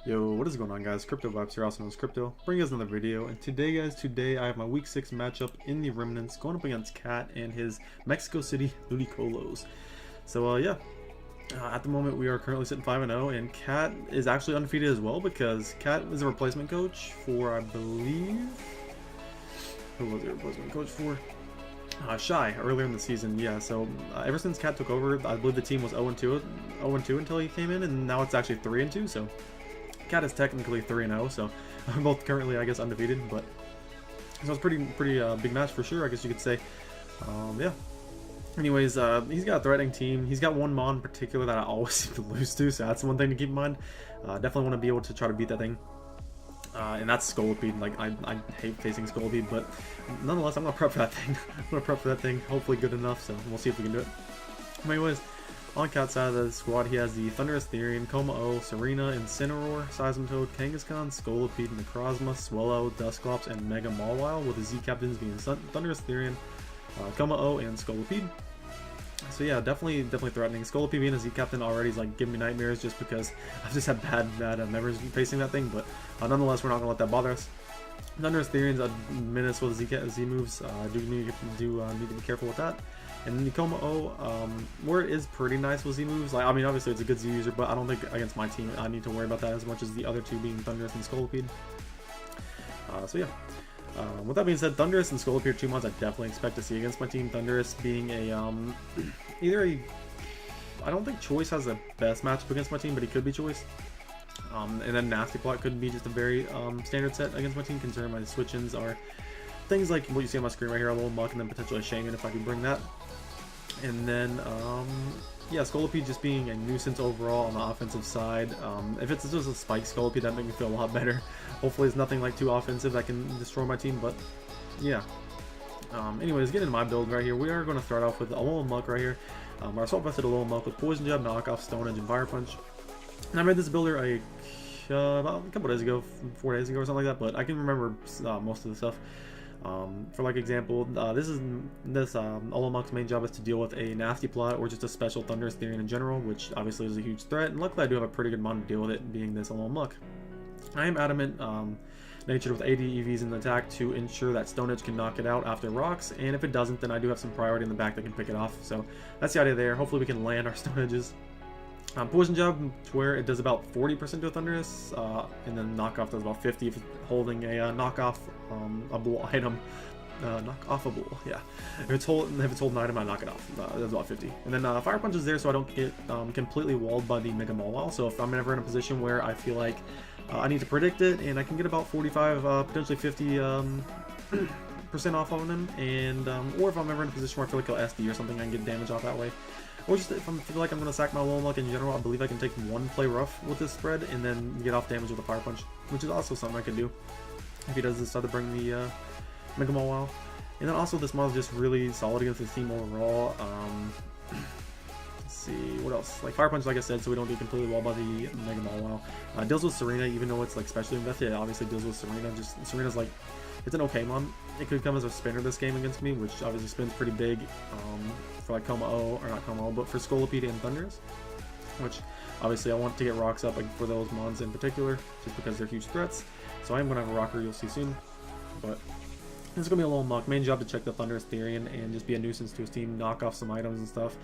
Yo, what is going on, guys? Crypto Vibes here, also known as Crypto. Bring you guys another video, and today, guys, I have my Week 6 matchup in the Remnants going up against Cat and his Mexico City Ludicolos. So, at the moment we are currently sitting 5-0, and Cat is actually undefeated as well because Cat is a replacement coach for, I believe, who was the replacement coach for? Shy earlier in the season, yeah. So ever since Cat took over, I believe the team was 0-2 until he came in, and now it's actually 3-2. So Cat is technically 3-0, so I'm both currently, I guess, undefeated. But so it's pretty big match for sure, I guess you could say. Yeah. Anyways, he's got a threatening team. He's got one Mon in particular that I always seem to lose to, so that's one thing to keep in mind. Definitely want to be able to try to beat that thing. And that's Scolipede. Like, I hate facing Scolipede, but nonetheless, I'm gonna prep for that thing. I'm gonna prep for that thing. Hopefully good enough, so we'll see if we can do it. Anyways, on Cat's side of the squad, he has the Thunderous Therian, Coma-O, Serena, Incineroar, Seismitoad, Kangaskhan, Scolipede, Necrozma, Swellow, Dusclops, and Mega Mawile, with the Z captains being Thunderous Therian, Coma-O, and Scolipede. So yeah, definitely threatening. Scolipede being a Z captain already is like giving me nightmares just because I've just had bad memories facing that thing. But nonetheless, we're not gonna let that bother us. Thunderous Therian's a menace with Z moves. Do need to be careful with that. And then the Coma-O, where it is pretty nice with Z moves. Like, I mean, obviously it's a good Z user, but I don't think against my team I need to worry about that as much as the other two being Thunderous and Scolipede. So yeah. With that being said, Thunderous and Scolipede are 2 mods I definitely expect to see against my team. Thunderous being a, I don't think Choice has the best matchup against my team, but he could be Choice. And then Nasty Plot could be just a very standard set against my team, considering my switch-ins are things like what you see on my screen right here, a little Muck, and then potentially a Shaman if I can bring that. And then, yeah, Scolipede just being a nuisance overall on the offensive side. If it's just a Spike Scolipede, that makes me feel a lot better. Hopefully it's nothing like too offensive that can destroy my team, but yeah. Anyways, getting into my build right here, we are going to start off with a little Muck right here. Our Assault Vested a little Muck with Poison Jab, Knockoff, Stone Edge, and Fire Punch. And I made this builder about a couple days ago, 4 days ago or something like that, but I can remember most of the stuff. For like example, this Olomuck's main job is to deal with a Nasty Plot or just a special Thunderous Therian in general, which obviously is a huge threat, and luckily I do have a pretty good mon to deal with it, being this Olomuck. I am adamant natured with 80 EVs in the attack to ensure that Stone Edge can knock it out after rocks, and if it doesn't, then I do have some priority in the back that can pick it off, so that's the idea there. Hopefully we can land our Stone Edges. Poison Jab, to where it does about 40% to a Thunderous, and then Knockoff does about 50 if it's holding a knockoff-able item. Knock-offable, yeah. If it's holding an item, I knock it off. That's about 50. And then Fire Punch is there so I don't get completely walled by the Mega Mawile. So if I'm ever in a position where I feel like I need to predict it, and I can get about 45, potentially 50% off on him, and or if I'm ever in a position where I feel like I'll SD or something, I can get damage off that way. Or just if I feel like I'm going to sack my Olomuck in general, I believe I can take one play rough with this spread and then get off damage with a Fire Punch, which is also something I can do if he does decide to bring the Mega Mawile. And then also this mod is just really solid against his team overall. Let's see, what else? Like Fire Punch, like I said, so we don't get completely walled by the Mega Mawile. Deals with Serena, even though it's like specially invested, it obviously deals with Serena. Just Serena's like, it's an okay mod. It could come as a spinner this game against me, which obviously spins pretty big for like Coma-O, or not Coma-O, but for Scolipede and Thunderous, which obviously I want to get rocks up for those mons in particular, just because they're huge threats. So I am going to have a rocker, you'll see soon. But it's going to be a little Muck. Main job to check the Thunderous Therian and just be a nuisance to his team, knock off some items and stuff.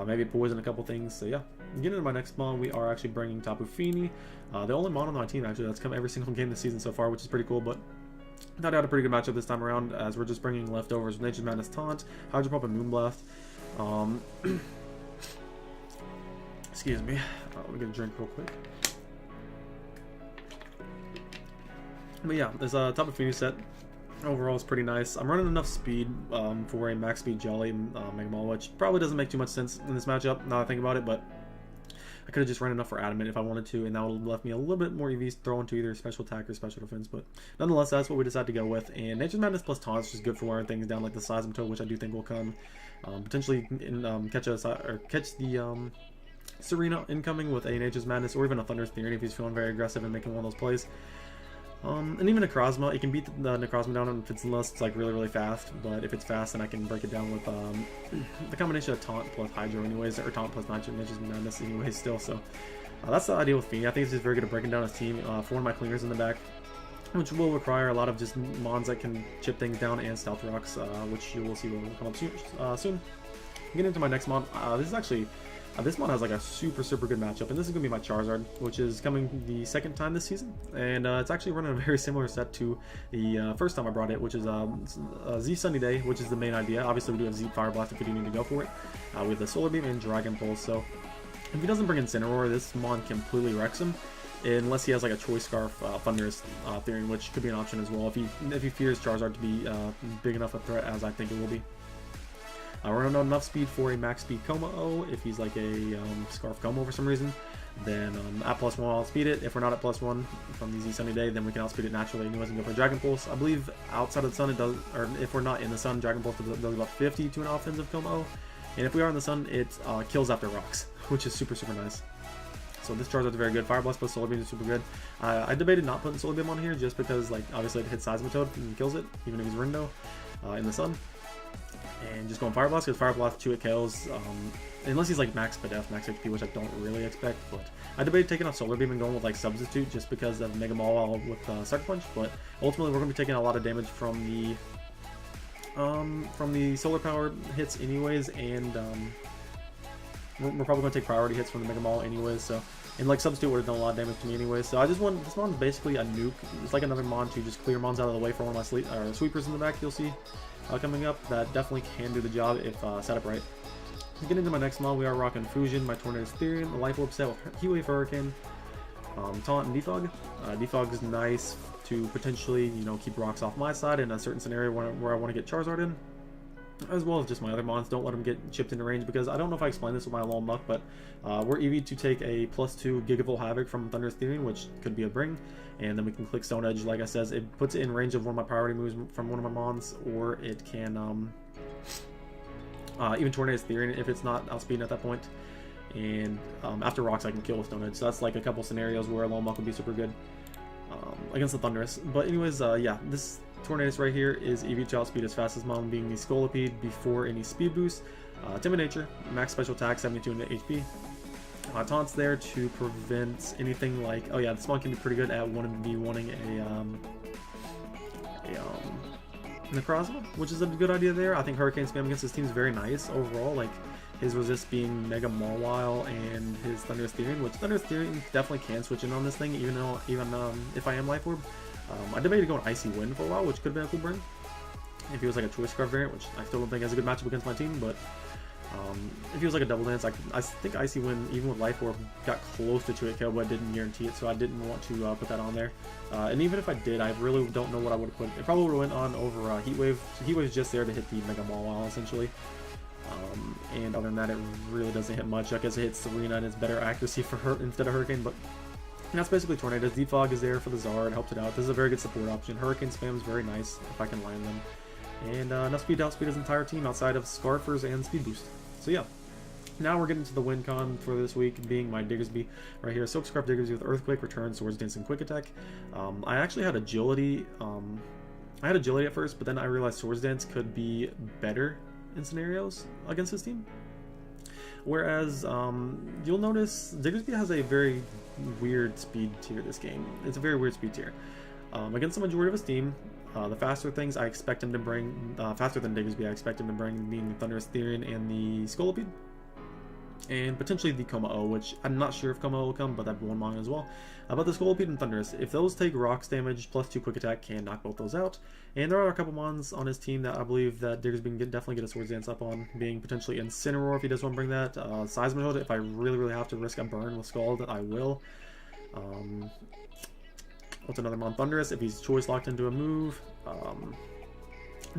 Maybe poison a couple things. So yeah, getting into my next mon, we are actually bringing Tapu Fini. The only mon on my team actually that's come every single game this season so far, which is pretty cool, but I thought I had a pretty good matchup this time around, as we're just bringing leftovers with Nature's Madness Taunt, Hydro Pump, and Moonblast. Excuse me. Let me get a drink real quick. But yeah, this Tapu Fini set overall is pretty nice. I'm running enough speed for a max speed Jolly Mega Mall, which probably doesn't make too much sense in this matchup now that I think about it, but I could have just run enough for Adamant if I wanted to, and that would have left me a little bit more EVs thrown to either special attack or special defense, but nonetheless, that's what we decided to go with. And Nature's Madness plus Taunt is just good for wearing things down like the Seismitoad, which I do think will come. Potentially catch the Serena incoming with a Nature's Madness, or even a Thunderous Therian if he's feeling very aggressive and making one of those plays. And even Necrozma, it can beat the Necrozma down unless it's like really fast, but if it's fast, then I can break it down with the combination of Taunt plus Hydro anyways, or Taunt plus Nature's Madness anyways still, so That's the idea with Feeney. I think he's just very good at breaking down his team. For one of my cleaners in the back, which will require a lot of just mons that can chip things down, and stealth rocks, which you will see will come up soon. Getting into my next mod, this is actually, this mod has like a super good matchup, and this is going to be my Charizard, which is coming the second time this season, and it's actually running a very similar set to the first time I brought it, which is Z Sunny Day, which is the main idea. Obviously we do have Z Fire Blast if we do need to go for it. We have the Solar Beam and Dragon Pulse, so if he doesn't bring Incineroar, this mod completely wrecks him. Unless he has like a Choice Scarf Thunderous Theory, which could be an option as well if he fears Charizard to be big enough a threat as I think it will be. We're running enough speed for a max speed Como-O. If he's like a Scarf Como for some reason, then at +1 I'll outspeed it. If we're not at +1 from the Z Sunny Day, then we can outspeed it naturally anyways and go for Dragon Pulse. I believe outside of the sun it does, or if we're not in the sun, Dragon Pulse does about 50 to an offensive Como-O. And if we are in the sun, it kills after rocks, which is super nice. So this Charizard's very good. Fire Blast plus Solar Beam is super good. I debated not putting Solar Beam on here just because, like, obviously it hits Seismitoad and kills it, even if he's Rindo in the sun. And just going Fire Blast, because Fire Blast 2 it kills, unless he's like max PDF, max HP, which I don't really expect. But I debated taking off Solar Beam and going with like Substitute just because of Mega Maul with Sucker Punch. But ultimately we're going to be taking a lot of damage from the Solar Power hits anyways, and we're probably going to take priority hits from the Mega Maul anyways, so, and like Substitute would have done a lot of damage to me anyways, so I just want, this mon is basically a nuke. It's like another mon to just clear mons out of the way for one of my sweepers in the back you'll see coming up, that definitely can do the job if set up right. To get into my next mon, we are rocking Fusion, my Tornadus Therian, the Life Orb set with Heat Wave Hurricane, Taunt and Defog. Defog is nice to potentially, you know, keep rocks off my side in a certain scenario where I want to get Charizard in, as well as just my other mons. Don't let them get chipped into range, because I don't know if I explained this with my Alolan Muck, but we're EV to take a +2 Gigavolt Havoc from Thunderous Therian, which could be a bring, and then we can click Stone Edge. Like I said, it puts it in range of one of my priority moves from one of my mons, or it can even Tornadus Therian if it's not outspeeding at that point. And after rocks I can kill with Stone Edge, so that's like a couple scenarios where Alolan Muck would be super good against the Thunderous. But anyways, yeah, this Tornadus right here is EV to outspeed its fastest mon, being the Scolipede before any speed boost. Timid Nature, max special attack, 72 HP. Taunt's there to prevent anything like, oh yeah, this mon can be pretty good at 1v1ing a Necrozma, which is a good idea there. I think Hurricane spam against this team is very nice overall, like his resist being Mega Mawile and his Thunderous Therian, which Thunderous Therian definitely can switch in on this thing, even if I am Life Orb. I debated going Icy Wind for a while, which could have been a cool bring if he was like a Choice Scarf variant, which I still don't think has a good matchup against my team, but if he was like a Double Dance, I think Icy Wind, even with Life Orb, got close to 2-hit KO, but didn't guarantee it, so I didn't want to put that on there. And even if I did, I really don't know what I would have put. It probably would have went on over Heat Wave. So Heat Wave is just there to hit the Mega Mawile, essentially. And other than that, it really doesn't hit much. I guess it hits Serena and it's better accuracy for her instead of Hurricane, but that's basically Tornadus. Defog is there for the Zard, helps it out. This is a very good support option. Hurricane spam is very nice if I can land them. And enough speed to outspeed his entire team outside of Scarfers and Speed Boost. So yeah, now we're getting to the win con for this week, being my Diggersby right here. Silk Scarf Diggersby with Earthquake, Return, Swords Dance, and Quick Attack. I actually had Agility. I had Agility at first, but then I realized Swords Dance could be better in scenarios against this team. Whereas you'll notice Diggersby has a very weird speed tier this game. It's a very weird speed tier. Against the majority of his team, the faster things I expect him to bring, faster than Diggersby I expect him to bring, being the Thunderous Therian and the Scolipede. And potentially the Como-O, which I'm not sure if Como-O will come, but that'd be one mon as well. But the Scolipede and Thunderous, if those take rocks damage, +2 quick attack can knock both those out. And there are a couple mons on his team that I believe that Diggersby can definitely get a Swords Dance up on, being potentially Incineroar if he does want to bring that. Seismitoad, if I really have to risk a burn with Scald, I will. What's another mon? Thunderous if he's choice locked into a move.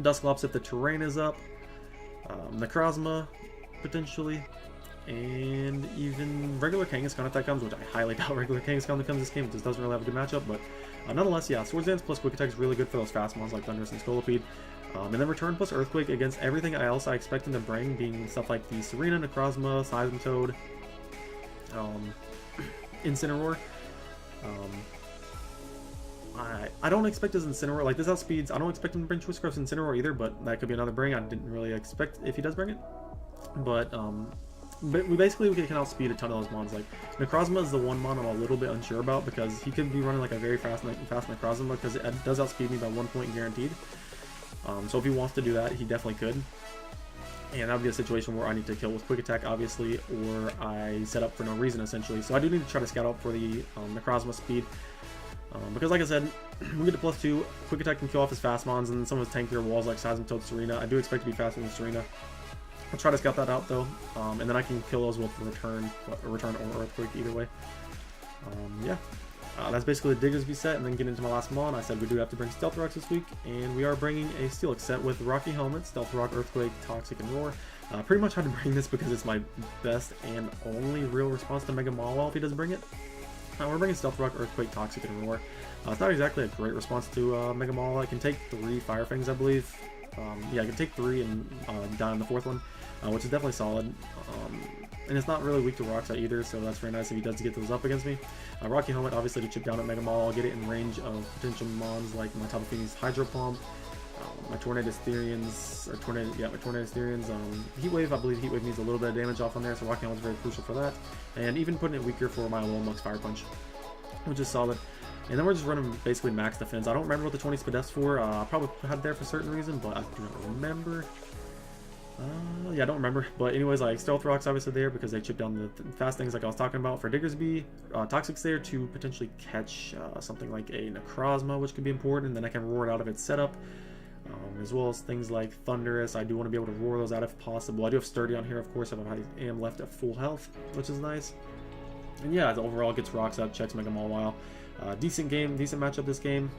Dusclops if the terrain is up. Necrozma, potentially. And even regular Kangaskhan if that comes, which I highly doubt regular Kangaskhan comes this game. It just doesn't really have a good matchup, but nonetheless, yeah, Swords Dance plus Quick Attack is really good for those fast mons like Thunderous and Scolipede. And then Return plus Earthquake against everything else I expect him to bring, being stuff like the Serena, Necrozma, Seismitoad, Incineroar. I don't expect his Incineroar, like this outspeeds, I don't expect him to bring Choice Scarf's Incineroar either, but that could be another bring. I didn't really expect if he does bring it. But but we can outspeed a ton of those mons. Like Necrozma is the one mon I'm a little bit unsure about because he could be running like a very fast Necrozma because it does outspeed me by 1 point guaranteed. So if he wants to do that, he definitely could. And that would be a situation where I need to kill with quick attack, obviously, or I set up for no reason, essentially. So I do need to try to scout out for the Necrozma speed. Because like I said, we get to +2, quick attack can kill off his fast mons, and some of his tankier walls like Seismitoad, Serena. I do expect to be faster than Serena. I'll try to scout that out though, and then I can kill those with return or Earthquake either way. Yeah. That's basically the Diggersby set, and then get into my last mon. I said we do have to bring Stealth Rocks this week, and we are bringing a Steelix set with Rocky Helmet, Stealth Rock, Earthquake, Toxic, and Roar. Pretty much had to bring this because it's my best and only real response to Mega Mawile if he does bring it. We're bringing Stealth Rock, Earthquake, Toxic, and Roar. It's not exactly a great response to Mega Mawile. I can take 3 Fire Fangs, I believe. Yeah, I can take 3 and die on the 4th one, which is definitely solid. And it's not really weak to rocks either, so that's very nice if he does get those up against me. Rocky Helmet, obviously, to chip down at Mega Mawile. I'll get it in range of potential mons like my Tapu Fini's Hydro Pump, my Tornadus Therians, my Tornadus Therians. Heat Wave, I believe Heat Wave needs a little bit of damage off on there, so Rocky Helmet's very crucial for that. And even putting it weaker for my Alolan Fire Punch, which is solid. And then we're just running basically max defense. I don't remember what the 20 Spadef's for. I probably had it there for a certain reason, but I do not remember. Yeah, I don't remember. But anyways, like Stealth Rock's obviously there because they chip down the fast things like I was talking about for Diggersby. Toxic's there to potentially catch something like a Necrozma, which could be important, and then I can roar it out of its setup. As well as things like Thundurus. I do want to be able to roar those out if possible. I do have Sturdy on here, of course, if I am left at full health, which is nice. And yeah, overall gets rocks up, checks Mega Mawile. Decent game, decent matchup this game.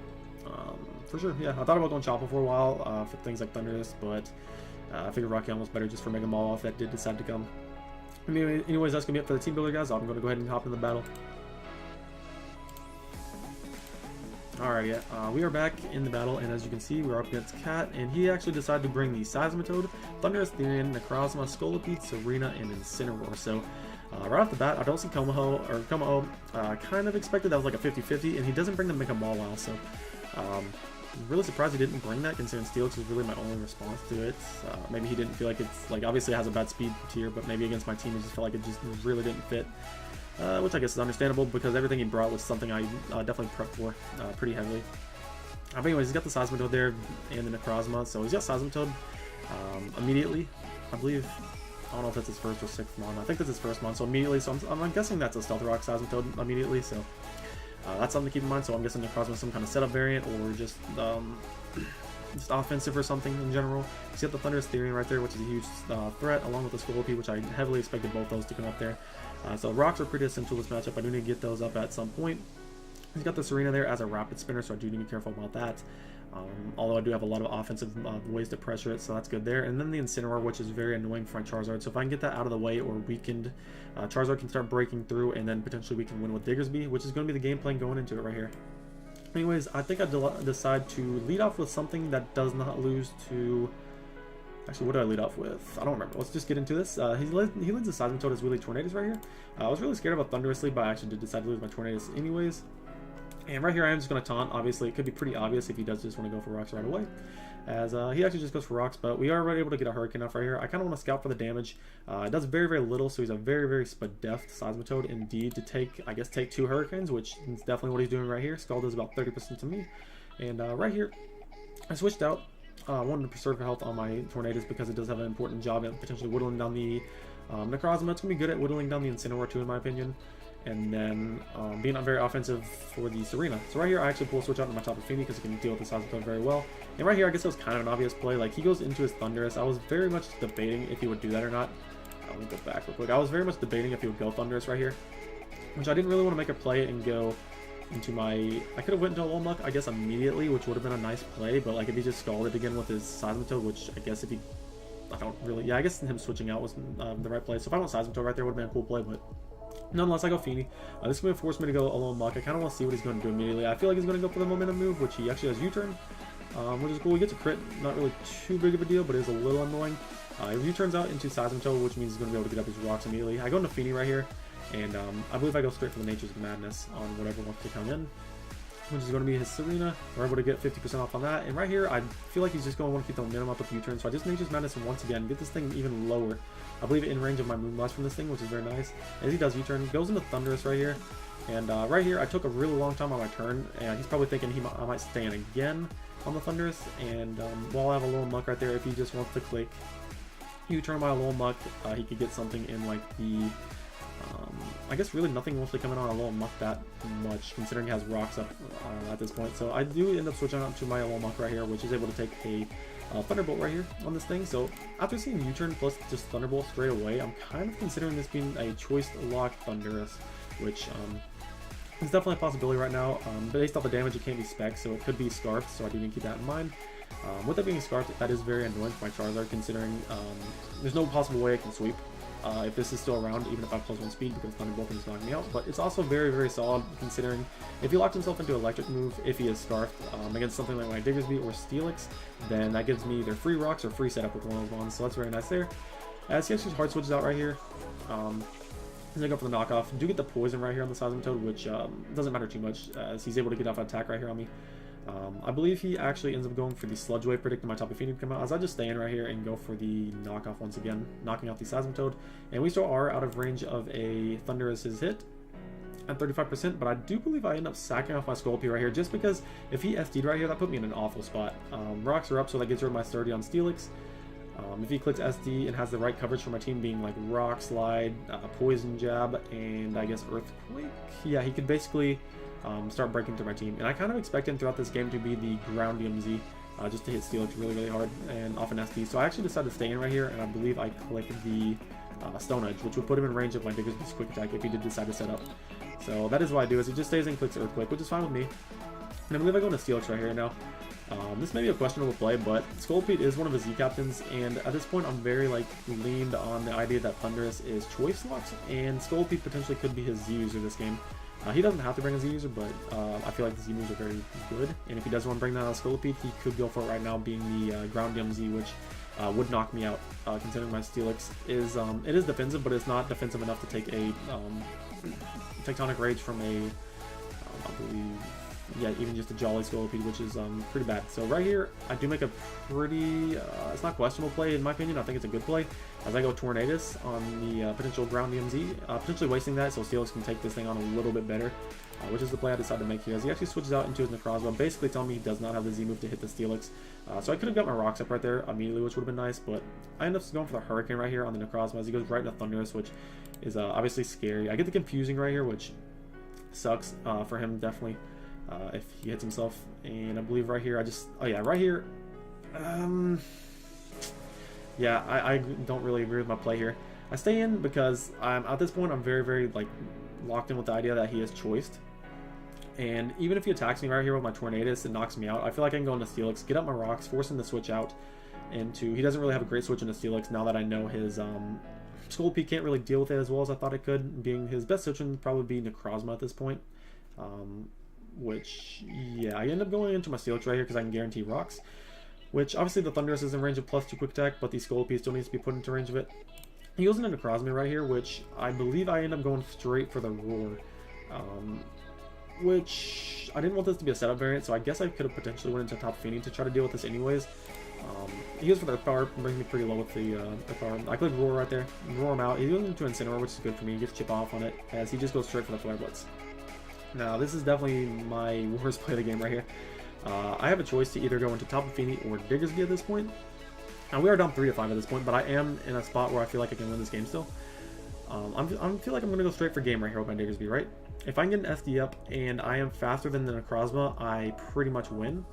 For sure, yeah. I thought about going Chopper for a while for things like Thundurus, but I figured Rocky Helmet was better just for Mega Mawile if that did decide to come. Anyways, that's going to be it for the team builder, guys. I'm going to go ahead and hop into the battle. Alright, yeah, we are back in the battle, and as you can see, we're up against Cat, and he actually decided to bring the Seismitoad, Thundurus, Therian, Necrozma, Scolipede, Serena, and Incineroar. So, right off the bat, I don't see Como-O. Kind of expected that was like a 50-50, and he doesn't bring the Mega Mawile, so I'm really surprised he didn't bring that, considering Steelix was really my only response to it. Maybe he didn't feel like it's, like, obviously it has a bad speed tier, but maybe against my team, he just felt like it just really didn't fit. Which I guess is understandable because everything he brought was something I definitely prepped for pretty heavily. But anyways, he's got the Seismitoad there and the Necrozma, so he's got Seismitoad immediately, I believe. I don't know if that's his first or 6th mon. I think that's his first mon, so immediately. So I'm guessing that's a Stealth Rock Seismitoad immediately, so that's something to keep in mind. So I'm guessing Necrozma is some kind of setup variant or just offensive or something in general. You got the Thundurus Therian right there, which is a huge threat, along with the Scolipede, which I heavily expected both those to come up there. So rocks are pretty essential to this matchup. I do need to get those up at some point. He's got the Serena there as a rapid spinner, so I do need to be careful about that. Although I do have a lot of offensive ways to pressure it, so that's good there. And then the Incineroar, which is very annoying for my Charizard. So if I can get that out of the way or weakened, Charizard can start breaking through, and then potentially we can win with Diggersby, which is going to be the game plan going into it right here. Anyways, I think I decide to lead off with something that does not lose to... Actually, what do I lead off with? I don't remember. Let's just get into this. He leads the Seismitoad as really Tornadus right here. I was really scared about Thundurus lead, but I actually did decide to lose my Tornadus anyways. And right here I am just going to taunt. Obviously, it could be pretty obvious if he does just want to go for rocks right away. As he actually just goes for rocks, but we are already able to get a Hurricane off right here. I kind of want to scout for the damage. It does very, very little, so he's a very, very Spadeft Seismitoad indeed to take, I guess, take 2 Hurricanes, which is definitely what he's doing right here. Skull does about 30% to me. And right here, I switched out. I wanted to preserve health on my Tornadus because it does have an important job at potentially whittling down the Necrozma. It's going to be good at whittling down the Incineroar too, in my opinion. And then being very offensive for the Serena. So right here, I actually pull switch out to my Tapu Fini because it can deal with the Seismitoad very well. And right here, I guess it was kind of an obvious play. Like, he goes into his Thundurus. I was very much debating if he would do that or not. Let me go back real quick. I was very much debating if he would go Thundurus right here, which I didn't really want to make a play and go into my... I could have went into a Alolan Muck, I guess, immediately, which would have been a nice play, but like if he just scalded again with his Seismitoad, which I guess if he... I don't really... Yeah, I guess him switching out was the right play. So if I went Seismitoad right there, would have been a cool play, but nonetheless, I go Fini. This is going to force me to go Alolan Muck. I kind of want to see what he's going to do immediately. I feel like he's going to go for the momentum move, which he actually has U-turn, which is cool. He gets a crit, not really too big of a deal, but it is a little annoying. He U-turns out into Seismitoad, which means he's going to be able to get up his rocks immediately. I go into Fini right here, and I believe I go straight for the Nature's Madness on whatever wants to come in. which is going to be his Serena. We're able to get 50% off on that. And right here, I feel like he's just going to want to keep the momentum up with U-turn. So I just Nature's Madness once again, get this thing even lower. I believe in range of my Moonblast from this thing, which is very nice. As he does U-turn, goes into Thunderous right here. And right here, I took a really long time on my turn, and he's probably thinking I might stand again on the Thunderous. And while I have a little muck right there, if he just wants to click U-turn my little muck, he could get something in like the... I guess really nothing mostly coming on a little muck that much, considering he has rocks up at this point. So I do end up switching up to my little muck right here, which is able to take a Thunderbolt right here on this thing. So after seeing U-turn plus just Thunderbolt straight away, I'm kind of considering this being a choice lock Thunderous, which is definitely a possibility right now. Based off the damage, it can't be spec, so it could be Scarfed, so I do need to keep that in mind. With that being Scarfed, that is very annoying for my Charizard, considering there's no possible way I can sweep if this is still around, even if I have +1 speed, because Thunderbolt can just knock me out. But it's also very, very solid, considering if he locked himself into Electric move, if he is Scarfed against something like my Diggersby or Steelix, then that gives me either free rocks or free setup with one of those ones, so that's very nice there. As he actually hard switches out right here, he's gonna go for the knockoff. Do get the poison right here on the Seismitoad, which doesn't matter too much, as he's able to get off an attack right here on me. I believe he actually ends up going for the Sludge Wave, predicting my Tapu Fini to come out, as I just stay in right here and go for the knockoff once again, knocking out the Seismitoad. And we still are out of range of a Thunderous's hit at 35%, but I do believe I end up sacking off my Scolipede right here, just because if he SD'd right here, that put me in an awful spot. Rocks are up, so that gets rid of my Sturdy on Steelix. If he clicks SD and has the right coverage for my team, being like Rock Slide, Poison Jab, and I guess Earthquake, yeah, he could basically start breaking through my team. And I kind of expect him throughout this game to be the Ground DMZ, just to hit Steelix really, really hard and off an SD. So I actually decided to stay in right here, and I believe I click the Stone Edge, which would put him in range of my Diggersby's Quick Attack if he did decide to set up. So that is what I do, is he just stays in, clicks Earthquake, which is fine with me. And I believe I go into Steelix right here now. This may be a questionable play, but Scolipede is one of his Z captains, and at this point I'm very leaned on the idea that Thunderous is choice locked, and Scolipede potentially could be his Z user this game. He doesn't have to bring a Z user, but I feel like the Z moves are very good, and if he does want to bring that on Scolipede, he could go for it right now, being the Ground DMZ, which would knock me out, considering my Steelix is it is defensive, but it's not defensive enough to take a Tectonic Rage from a I believe, yeah, even just a Jolly Scolipede, which is pretty bad. So right here, I do make a pretty, it's not questionable play in my opinion. I think it's a good play, as I go Tornadus on the potential Ground DMZ, potentially wasting that so Steelix can take this thing on a little bit better, which is the play I decided to make here, as he actually switches out into his Necrozma, basically telling me he does not have the Z move to hit the Steelix. So I could have got my Rocks up right there immediately, which would have been nice, but I end up going for the Hurricane right here on the Necrozma, as he goes right into Thunderous, which is obviously scary. I get the Confusing right here, which sucks for him, definitely. If he hits himself, and I believe right here, right here, yeah, I don't really agree with my play here. I stay in because at this point I'm very, very locked in with the idea that he is choiced, and even if he attacks me right here with my Tornadus and knocks me out, I feel like I can go into Steelix, get up my Rocks, force him to switch out into, he doesn't really have a great switch into Steelix now that I know his Scolipede can't really deal with it as well as I thought it could, being his best switch would probably be Necrozma at this point. Which, yeah, I end up going into my Steelix right here because I can guarantee Rocks, which obviously the Thunderous is in range of +2 Quick Attack, but the Scolipede still needs to be put into range of it. He goes into Necrozma right here, which I believe I end up going straight for the Roar, which I didn't want this to be a setup variant, so I guess I could have potentially went into Tapu Fini to try to deal with this anyways. He goes for the power, brings me pretty low with the power. I click Roar right there, roar him out. He goes into Incineroar, which is good for me. He gets Chip Off on it, as he just goes straight for the Flare Blitz. Now, this is definitely my worst play of the game right here. I have a choice to either go into Tapu Fini or Diggersby at this point. Now, we are down 3-5 at this point, but I am in a spot where I feel like I can win this game still. I feel like I'm going to go straight for game right here with my Diggersby, right? If I can get an SD up and I am faster than the Necrozma, I pretty much win.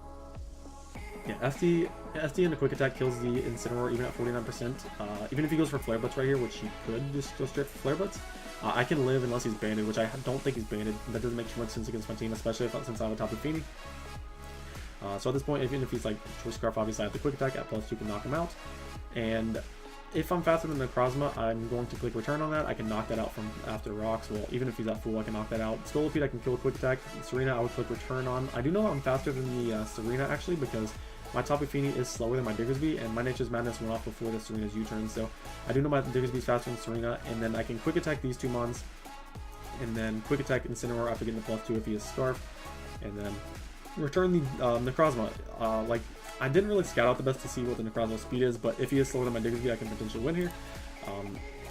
Yeah, SD and the Quick Attack kills the Incineroar even at 49%. Even if he goes for Flare Blitz right here, which he could just go straight for Flare Blitz, I can live unless he's banded, which I don't think he's banded. That doesn't make too much sense against my team, especially since I have a Tapu Fini. So at this point, even if he's Choice Scarf, obviously I have the Quick Attack at +2 can knock him out. And if I'm faster than the Necrozma, I'm going to click Return on that. I can knock that out from after Rocks. Well, even if he's at full, I can knock that out. Scolipede, I can kill a Quick Attack. Serena, I would click Return on. I do know I'm faster than the Serena, actually, because my Tapu Fini is slower than my Diggersby, and my Nature's Madness went off before the Serena's U-turn, so I do know my Diggersby is faster than Serena, and then I can Quick Attack these two Mons, and then Quick Attack Incineroar after getting the +2 if he is Scarf. and then return the Necrozma. Like, I didn't really scout out the best to see what the Necrozma speed is, but if he is slower than my Diggersby, I can potentially win here.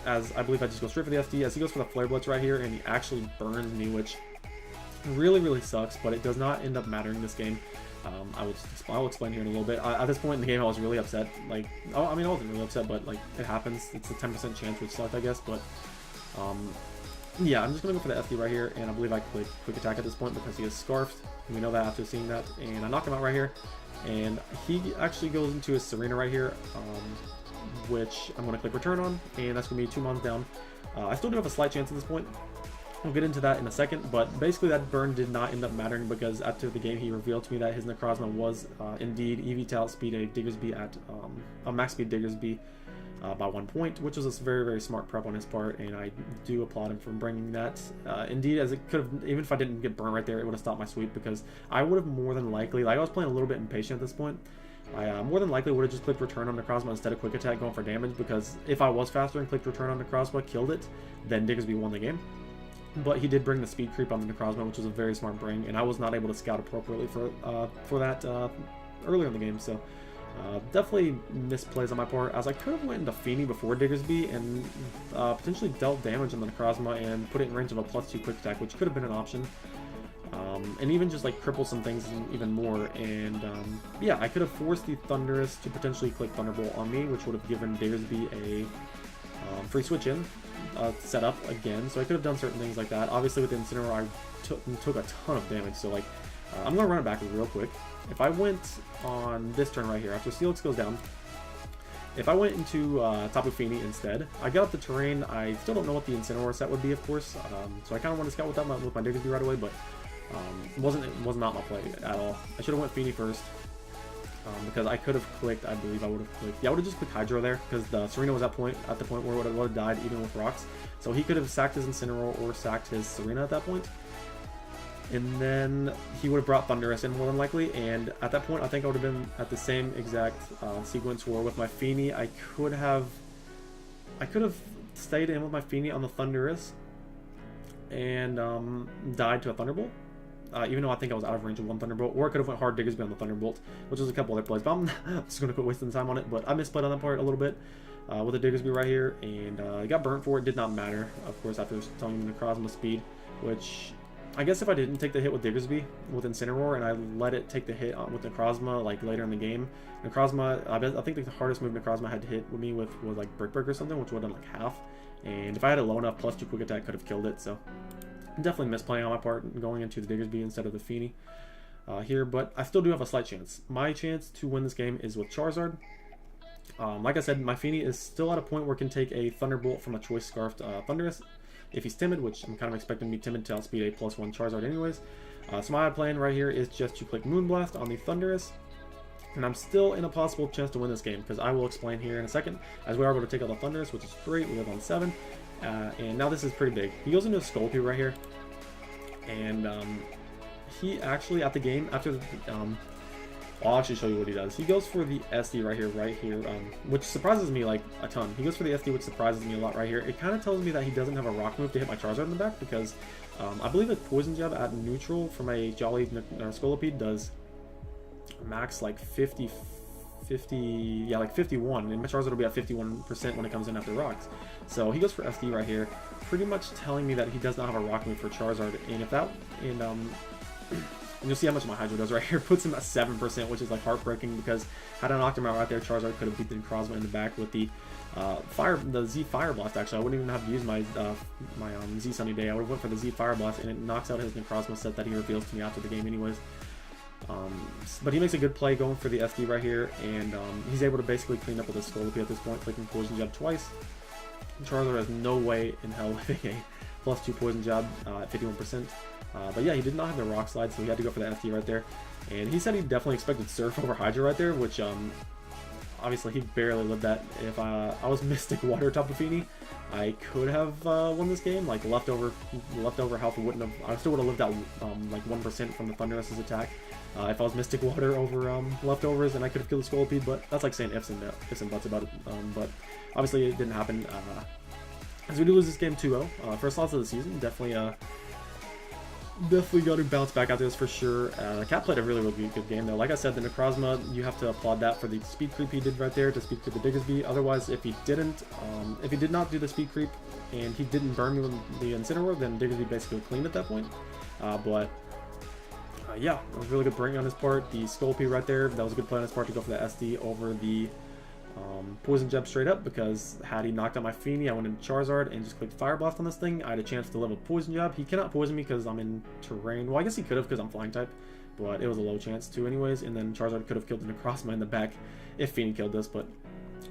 As I believe I just go straight for the SD, as he goes for the Flare Blitz right here, and he actually burns me, which really sucks, but it does not end up mattering this game. I'll explain here in a little bit. At this point in the game, I was really upset. Like, I mean, I wasn't really upset, but like, it happens. It's a 10% chance, which sucked, I guess, but yeah, I'm just going to go for the SD right here, and I believe I can quick attack at this point because he is Scarfed. We know that after seeing that, and I knock him out right here, and he actually goes into his Serena right here, which I'm going to click return on, and that's going to be 2 mons down. I still do have a slight chance at this point. We'll get into that in a second, but basically that burn did not end up mattering because after the game he revealed to me that his Necrozma was indeed EV to outspeed a Diggersby at a max speed Diggersby by 1 point, which was a very smart prep on his part, and I do applaud him for bringing that. Indeed, as it could have, even if I didn't get burned right there, it would have stopped my sweep because I would have more than likely, like I was playing a little bit impatient at this point, I more than likely would have just clicked return on Necrozma instead of quick attack going for damage, because if I was faster and clicked return on Necrozma, killed it, then Diggersby won the game. But he did bring the speed creep on the Necrozma, which was a very smart bring, and I was not able to scout appropriately for that earlier in the game, so definitely misplays on my part, as I could have went into Feeny before Diggersby and potentially dealt damage on the Necrozma and put it in range of a +2 quick attack, which could have been an option. And even just like cripple some things even more, and yeah, I could have forced the Thunderous to potentially click Thunderbolt on me, which would have given Diggersby a free switch in set up again, so I could have done certain things like that. Obviously with the Incineroar I took a ton of damage, so like I'm going to run it back real quick. If I went on this turn right here, after Steelix goes down, if I went into Tapu Fini instead, I got up the terrain. I still don't know what the Incineroar set would be, of course, so I kind of want to scout with that with my Diggersby right away, but it was not my play at all. I should have went Fini first, because I could have clicked, I believe I would have clicked, yeah, I would have just clicked Hydro there, because the Serena was at the point where it would have died even with rocks, so he could have sacked his Incineroar or sacked his Serena at that point, and then he would have brought Thunderous in more than likely, and at that point I think I would have been at the same exact sequence where with my Fini I could have stayed in with my Fini on the Thunderous and died to a Thunderbolt. Even though I think I was out of range of one Thunderbolt, or I could have went hard Diggersby on the Thunderbolt, which was a couple other plays, but I'm just going to quit wasting time on it. But I misplayed on that part a little bit with the Diggersby right here, and I got burnt for it. Did not matter, of course, after telling me Necrozma speed, which I guess if I didn't take the hit with Diggersby with Incineroar and I let it take the hit with Necrozma like later in the game, Necrozma, I think the hardest move Necrozma had to hit with me with was like Brick Break or something, which would have done like half, and if I had it low enough, +2 quick attack could have killed it, so definitely misplaying on my part going into the Diggersby instead of the Fini here, but I still do have a slight chance. My chance to win this game is with Charizard. Like I said, my Fini is still at a point where it can take a Thunderbolt from a Choice Scarfed Thunderous if he's timid, which I'm kind of expecting to be timid to outspeed a +1 Charizard anyways. So my plan right here is just to click Moonblast on the Thunderous, and I'm still in a possible chance to win this game, because I will explain here in a second, as we are able to take out the Thunderous, which is great. We live on 7. And now this is pretty big. He goes into a Sculpey right here, and he actually at the game after the, I'll actually show you what he does. He goes for the SD right here, which surprises me like a ton. He goes for the SD, which surprises me a lot right here. It kind of tells me that he doesn't have a rock move to hit my Charizard in the back, because I believe a Poison Jab at neutral from a Jolly Scolipede does max like 50, yeah, like 51, and my Charizard will be at 51% when it comes in after rocks. So he goes for SD right here, pretty much telling me that he does not have a rock move for Charizard, and if that, and you'll see how much my Hydro does right here, puts him at 7%, which is like heartbreaking, because had I knocked him out right there, Charizard could have beaten Necrozma in the back with the Z Fire Blast. Actually, I wouldn't even have to use my Z Sunny Day. I would have went for the Z Fire Blast, and it knocks out his Necrozma set that he reveals to me after the game anyways. But he makes a good play going for the SD right here, and he's able to basically clean up with his Scolipede at this point, clicking Poison Jab twice. Charizard has no way in hell living a +2 Poison Jab at 51%. But yeah, he did not have the Rock Slide, so he had to go for the SD right there. And he said he definitely expected Surf over Hydro right there, which obviously he barely lived that. If I was Mystic Water Tapu Fini, I could have won this game. Like leftover health wouldn't have. I still would have lived out like 1% from the Thunderous's attack. If I was Mystic Water over leftovers, and I could have killed the Scolipede, but that's like saying ifs and buts about it. But obviously it didn't happen. As we do lose this game 2-0, first loss of the season, definitely Definitely got to bounce back after this for sure. Cat played a really good game though. Like I said, the Necrozma, you have to applaud that for the speed creep he did right there to speed creep the Diggersby. Otherwise, if he did not do the speed creep and he didn't burn me with the Incineroar, then Diggersby basically cleaned at that point. Yeah, it was really good bringing on his part. The Scolpy right there, that was a good play on his part to go for the SD over the Poison Jab straight up, because had he knocked out my Feeny, I went into Charizard and just clicked Fire Blast on this thing. I had a chance to level Poison Jab. He cannot poison me because I'm in terrain. Well, I guess he could have because I'm flying type, but it was a low chance too anyways. And then Charizard could have killed the Necrozma in the back if Feeny killed this, but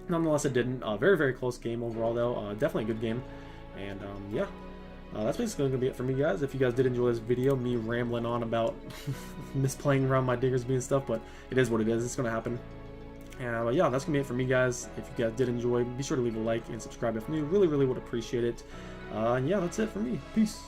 nonetheless it didn't. Very close game overall though. Definitely a good game. And yeah. That's basically going to be it for me, guys. If you guys did enjoy this video, me rambling on about misplaying around my Diggersby and stuff, but it is what it is. It's going to happen. But yeah, that's going to be it for me, guys. If you guys did enjoy, be sure to leave a like and subscribe if new. Really would appreciate it. And yeah, that's it for me. Peace.